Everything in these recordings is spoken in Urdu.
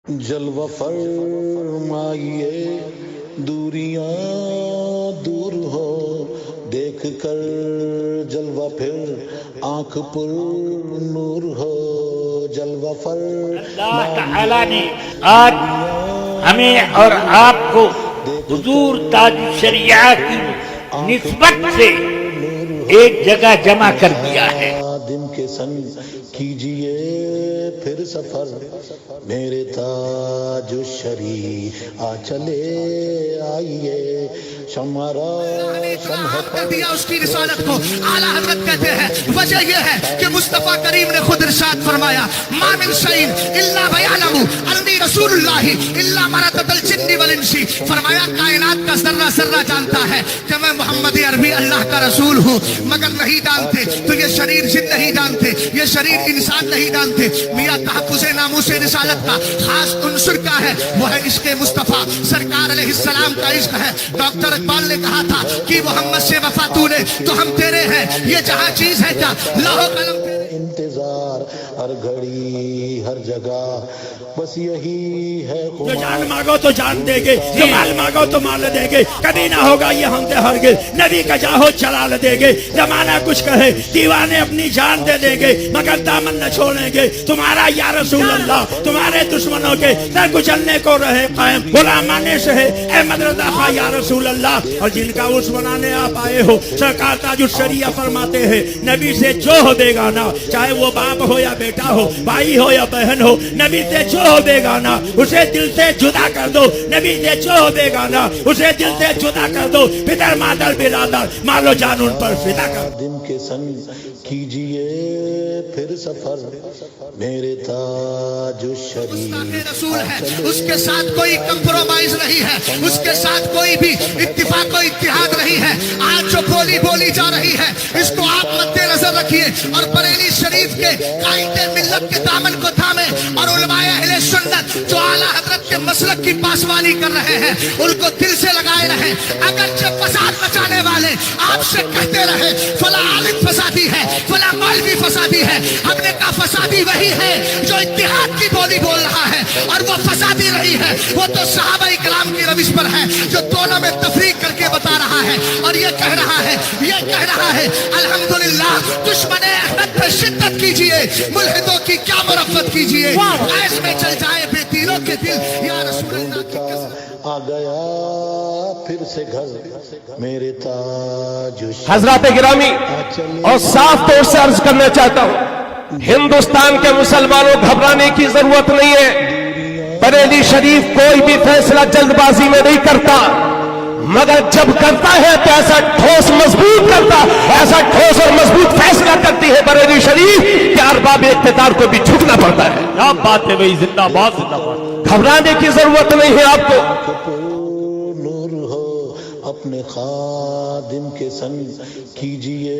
جلوہ فرمائیے دوریاں دور ہو، دیکھ کر جلوہ پھر آنکھ پر نور ہو، جلوہ اللہ تعالیٰ نے آج ہمیں اور آپ کو حضور تاج الشریعہ کی نسبت سے ایک جگہ جمع کر دیا ہے۔ دن کے سنگ کیجئے پھر سفر، میرے تاج الشریعہ چلے آئیے، شمارا کر دیا اس کی رسالت کو اعلیٰ حضرت کہتے ہیں۔ وجہ یہ ہے کہ مصطفیٰ کریم نے خود ارشاد فرمایا ما من شیء الا ویعلم انی رسول اللہ الا مرتد الجن والانس، فرمایا کائنات کا ذرہ ذرہ جانتا ہے کہ میں محمد عربی اللہ کا رسول ہوں، مگر نہیں جانتے تو یہ شریر جن نہیں جانتے، یہ شریر انسان نہیں جانتے۔ میاں تحفظ ناموس رسالت کا خاص عنصر کا ہے، وہ ہے عشق مصطفیٰ سرکار علیہ السلام کا عشق ہے۔ ڈاکٹر اقبال نے کہا تھا کہ محمد سے وفا تو نے تو ہم تیرے ہیں، یہ جہاں چیز ہے کیا لوح قلم انتظار ہر گھڑی ہر جگہ، بس یہی ہے جو جان مانگو تو جان دے گے، جو مال مانگو تو مال دے گے، کبھی نہ ہوگا یہ ہم سے ہرگز، نبی کا جاہو جلال دے گے، زمانہ کچھ کہے دیوانے اپنی جان دے دیں گے مگر دامن نہ چھوڑیں گے، تمہارا یا رسول اللہ تمہارے دشمنوں کے سر کچلنے کو رہے قائم، غلامانے سے ہے احمد رضا خواہ یا رسول اللہ، اور جن کا اس بنانے آپ آئے ہو سرکار تاج الشریعہ فرماتے ہیں نبی سے جو ہو بیگانہ، چاہے وہ باپ ہو یا بیٹا ہو، بھائی ہو یا بہن ہو، نبی سے جو ہو بیگانہ اسے دل سے جدا کر دو، نبی سے جو ہو بیگانہ اسے دل سے جدا کر دو، پدر مادر برادر مالو جان ان پر فدا کر دو۔ دن کے سنگ کیجئے پھر سفر، میرے تاج الشریعہ رسول ہے، اس کے ساتھ کوئی کمپرومائز نہیں ہے، اس کے ساتھ کوئی بھی اتفاق و اتحاد نہیں ہے۔ آج جو بولی جا رہی ہے اس کو آپ مد نظر رکھیے، اور بریلی شریف کے قائد ملت کے دامن کو تھامے، اور علماء اہل سنت جو اعلیٰ حضرت کے مسلک کی پاسبانی کر رہے ہیں ان کو دل سے لگائے رہے۔ اگرچہ فساد مچانے والے آپ سے کہتے رہے فلاں عالم فسادی ہے، فلاں مولوی فسادی ہے، ہم نے کہا فسادی وہی ہے جو اتحاد کی بولی بول رہا ہے، اور وہ فسادی رہی ہے وہ تو صحابہ اکرام کی روش پر ہے جو دونوں میں تفریق کر کے بتا رہا ہے، اور یہ کہہ رہا ہے الحمدللہ دشمن احمد پر شدت کیجئے، ملحدوں کی کیا مرفت کیجئے، ایس میں چل جائے بے دینوں کے دل، یا رسول اللہ کی قسم۔ آ گیا پھر سے گھر، میرے تاج حضرات گرامی، اور صاف طور سے عرض کرنا چاہتا ہوں ہندوستان کے مسلمانوں گھبرانے کی ضرورت نہیں ہے۔ بریلی شریف کوئی بھی فیصلہ جلد بازی میں نہیں کرتا، مگر جب کرتا ہے تو ایسا ٹھوس مضبوط کرتا، ایسا ٹھوس اور مضبوط فیصلہ کرتی ہے بریلی شریف کہ ارباب اقتدار کو بھی جھکنا پڑتا ہے۔ کیا بات ہے بھائی، زندہ باد زندہ باد۔ گھبرانے کی ضرورت نہیں ہے آپ کو۔ نور ہو اپنے خادم کے سنگ کیجئے۔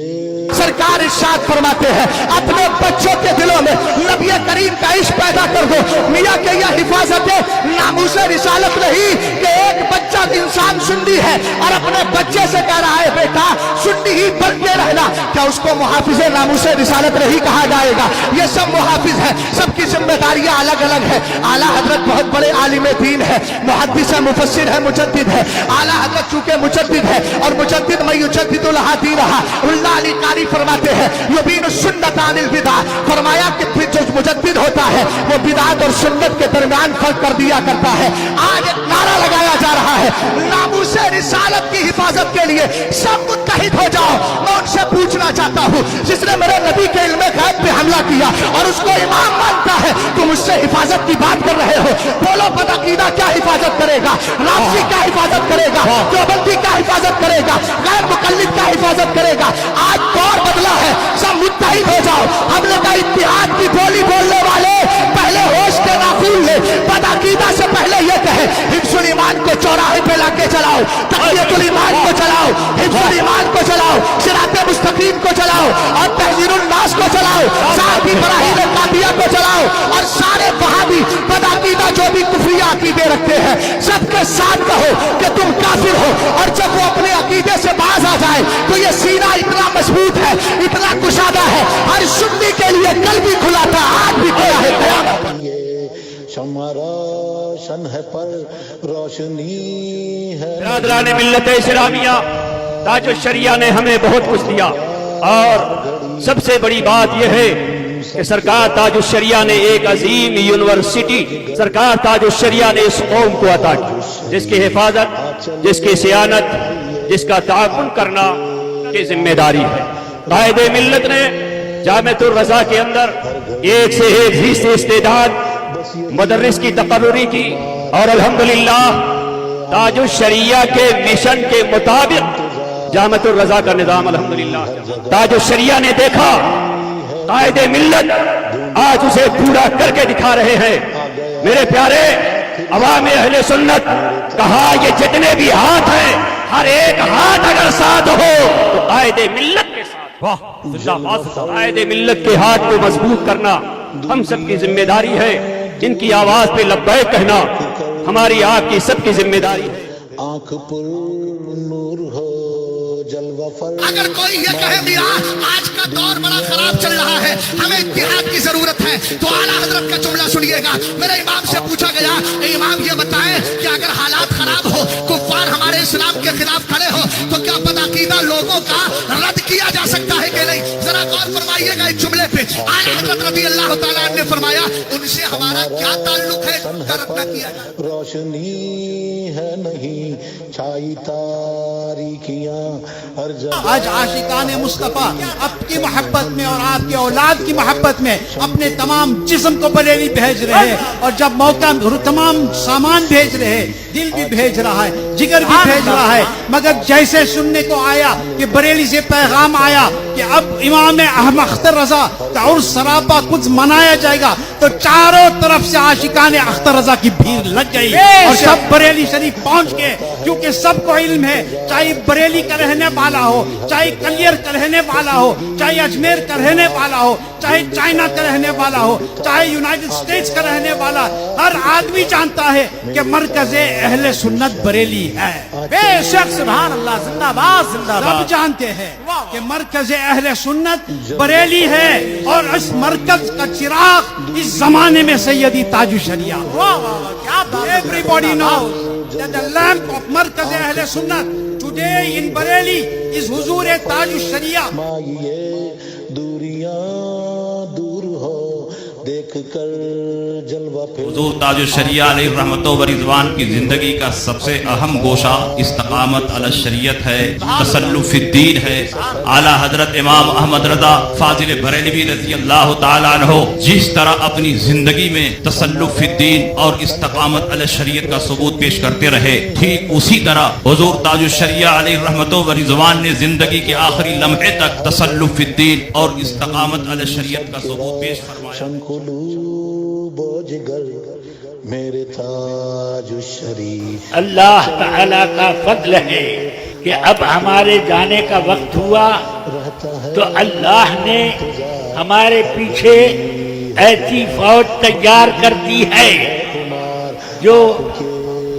سرکار ارشاد فرماتے ہیں اپنے بچوں کے دلوں میں نبی کریم کا عشق پیدا کر دو۔ میاں کہ یہ حفاظت ناموس رسالت نہیں کہ ایک بچہ انسان سنی ہے اور اپنے بچے سے کہہ رہا ہے بیٹا سنی ہی بن کے رہنا، کیا اس کو محافظ ناموس رسالت نہیں کہا جائے گا؟ یہ سب محافظ ہے، سب کی ذمہ داریاں الگ الگ ہے۔ اعلیٰ حضرت بہت بڑے عالم دین ہے، محدث ہے، مفسر ہے، مجدد ہے۔ اعلیٰ حضرت چونکہ مجدد ہے اور مجدد میں یجدد الحادی رہا، اللہ علی قاری فرماتے ہیں یبین السنت عن البدع، فرمایا کہ جو مجدد ہوتا ہے وہ بدعت اور سنت کے درمیان فرق کر دیا کرتا ہے۔ آج ایک نعرہ لگایا جا رہا ہے ناموس رسالت کی حفاظت کے لیے سب متحد ہو جاؤ۔ میں ان سے پوچھنا چاہتا ہوں جس نے میرے نبی کے علم غیب پہ حملہ کیا اور اس کو امام مانتا ہے، تم اس سے حفاظت کی بات کر رہے ہو؟ بولو بدعقیدہ کیا حفاظت کرے گا؟ رافضی کیا حفاظت کرے گا؟ دیوبندی کیا حفاظت کرے گا؟ غیر مقلد کیا حفاظت کرے گا؟ آج دور بدلا ہے، سب متحد ہو جاؤ۔ ہم نے کہا اتحاد کی بولی بولنے والے پہلے ہوش کے ناخون لے، بدعقیدہ سے پہلے یہ کہے حفظ الایمان کو چوراہے پہ لا کے چلاؤ، تقویت الایمان کو چلاؤ، حفظ الایمان کو چلاؤ، صراط مستقیم کو چلاؤ، اور تحذیر الناس کو چلاؤ، صحابی براہیم قاطعہ کو چلاؤ، اور سارے وہابی بدعقیدہ جو بھی کفری عقیدے رکھتے ہیں سب کے ساتھ کہو کہ تم کافر ہو، اور جب وہ اپنے عقیدے سے باز آ جائے تو یہ سینہ اتنا مضبوط ہے، اتنا کشادہ ہے، ہر سنی کے لیے کل بھی کھلا تھا آج بھی کھلا ہے قیامت۔ شمع روشن ہے پر روشنی ہے برادران ملت اسلامیہ، تاج الشریعہ نے ہمیں بہت کچھ دیا، اور سب سے بڑی بات یہ ہے کہ سرکار تاج الشریعہ نے ایک عظیم یونیورسٹی سرکار تاج الشریعہ نے اس قوم کو عطا کی، جس کی حفاظت، جس کی صیانت، جس کا تعاون کرنا کی ذمہ داری ہے۔ قائد ملت نے جامعۃ الرضا کے اندر ایک سے ایک فیصد استعداد مدرس کی تقرری کی، اور الحمدللہ تاج الشریعہ کے مشن کے مطابق جامعۃ الرضا کا نظام الحمدللہ تاج الشریعہ نے دیکھا، قائد ملت آج اسے پورا کر کے دکھا رہے ہیں۔ میرے پیارے عوام اہل سنت، کہا یہ جتنے بھی ہاتھ ہیں، ہر ایک ہاتھ اگر ساتھ ہو تو قائد ملت کے ساتھ، قائد ملت کے ہاتھ کو مضبوط کرنا ہم سب کی ذمہ داری ہے۔ ان کی آواز پہ لبیک کہنا ہماری آپ کی سب کی ذمہ داری ہے۔ آنکھ پر نور ہو جلوہ فر اگر کوئی یہ کہے کہ آج کا دور بڑا خراب چل رہا ہے، ہمیں اتحاد کی ضرورت ہے، تو اعلیٰ حضرت کا جملہ سنیے گا۔ میرے امام سے پوچھا گیا، امام یہ بتائیں کہ اگر حالات خراب ہو، کفار ہمارے اسلام کے خلاف کھڑے ہو، تو کیا بدعقیدہ لوگوں کا رد کیا جا سکتا ہے کہ نہیں؟ ذرا غور فرمائیے گا اس جملے پہ۔ اعلیٰ حضرت رضی اللہ تعالیٰ عنہ نے فرمایا، ان سے ہمارا کیا تعلق ہے کا رد نہ کیا جائے۔ روشنی ہے نہیں چھائی تاریکیاں ہر جگہ۔ آج عاشقان مصطفیٰ آپ کی محبت میں اور آپ کی اولاد کی محبت میں اپنے تمام جسم کو بریلی بھیج رہے ہیں، اور جب موقع تمام سامان بھیج رہے ہیں، دل بھی بھیج رہا ہے، جگر بھی بھیج رہا ہے، مگر جیسے سننے کو آیا کہ بریلی سے پیغام آیا کہ اب امام احمد اختر رضا کا عرس سراپا کچھ منایا جائے گا، تو چاروں طرف سے عاشقان اختر رضا کی بھیڑ لگ گئی اور سب بریلی شریف پہنچ گئے، کیونکہ سب کو علم ہے، چاہے بریلی کا رہنے والا ہو، چاہے کلیر کا رہنے والا ہو، چاہے اجمیر کا رہنے والا ہو، چاہے چائنا کا رہنے والا ہو، چاہے یونائٹڈ اسٹیٹس کا رہنے والا، ہر آدمی جانتا ہے کہ مرکز اہل سنت بریلی ہے۔ بے شک، سبحان اللہ، زندہ باد، زندہ باد۔ سب جانتے ہیں کہ مرکز اہل سنت بریلی ہے، اور اس مرکز کا چراغ اس زمانے میں سیدی تاج الشریعہ۔ Everybody knows that the lamp of مرکز اہل سنت today in Bareilly is حضور تاج الشریعہ۔ مائیے دوریاں دور ہو دیکھ کر جلوہ پھر حضور تاج الشریعہ علیہ رحمت و رضوان کی زندگی کا سب سے اہم گوشہ استقامت علی الشریعت ہے، تسلف فی الدین ہے۔ اعلیٰ حضرت امام احمد رضا فاضل بریلوی رضی اللہ تعالیٰ عنہ جس طرح اپنی زندگی میں تسلف فی الدین اور استقامت علی الشریعت کا ثبوت پیش کرتے رہے، ٹھیک اسی طرح حضور تاج الشریعہ علیہ رحمت و رضوان نے زندگی کے آخری لمحے تک تسلف فی الدین اور استقامت علی الشریعت کا ثبوت پیش فرمایا۔ قلوب و جگر میرے تاج الشریف۔ اللہ تعالیٰ کا فضل ہے کہ اب ہمارے جانے کا وقت ہوا تو اللہ نے ہمارے پیچھے ایسی فوج تیار کر دی ہے جو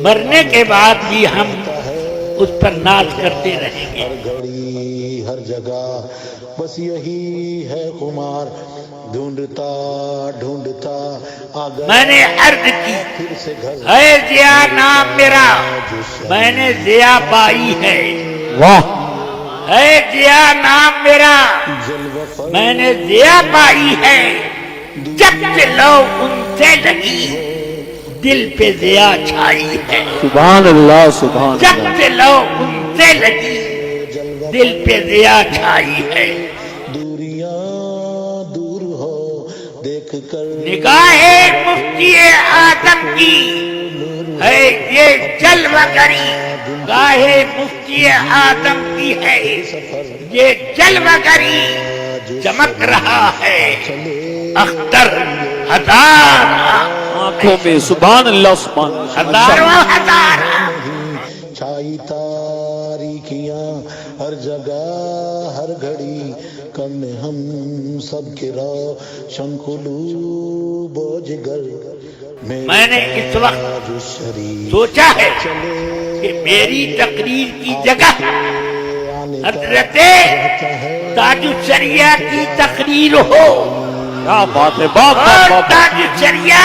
مرنے کے بعد بھی ہم اس پر ناز کرتے رہیں گے۔ ہر گھڑی ہر جگہ بس یہی ہے خمار، ڈھونڈتا ڈھونڈتا آگا میں نے عرض کی، پھر سے گھر اے ضیا نام میرا، میں نے ضیا پائی ہے۔ واہ! اے ضیا نام میرا، میں نے ضیا پائی ہے۔ جب سے لو ان سے لگی دل پہ ضیا چھائی ہے۔ سبحان اللہ، سبحان جب سے لو ان سے لگی دل پہ ضیا چھائی ہے۔ دوریاں دور ہو دیکھ کر نگاہ مفتی اعظم کی ہے یہ جلوہ گری، نگاہ مفتی اعظم کی ہے یہ جلوہ گری، چمک رہا ہے اختر ہزار آنکھوں میں۔ سبحان اللہ، سبحان اللہ۔ ہزاروں ہزار چھائی تاریکیاں ہر جگہ ہر گھڑی، کرنے ہم سب کے روشن قلوب و جگر میں نے اس وقت سوچا ہے کہ میری تقریر کی جگہ حضرت تاج الشریعہ کی تقریر ہو، کیا بات ہے، باپ اور تاج الشریعہ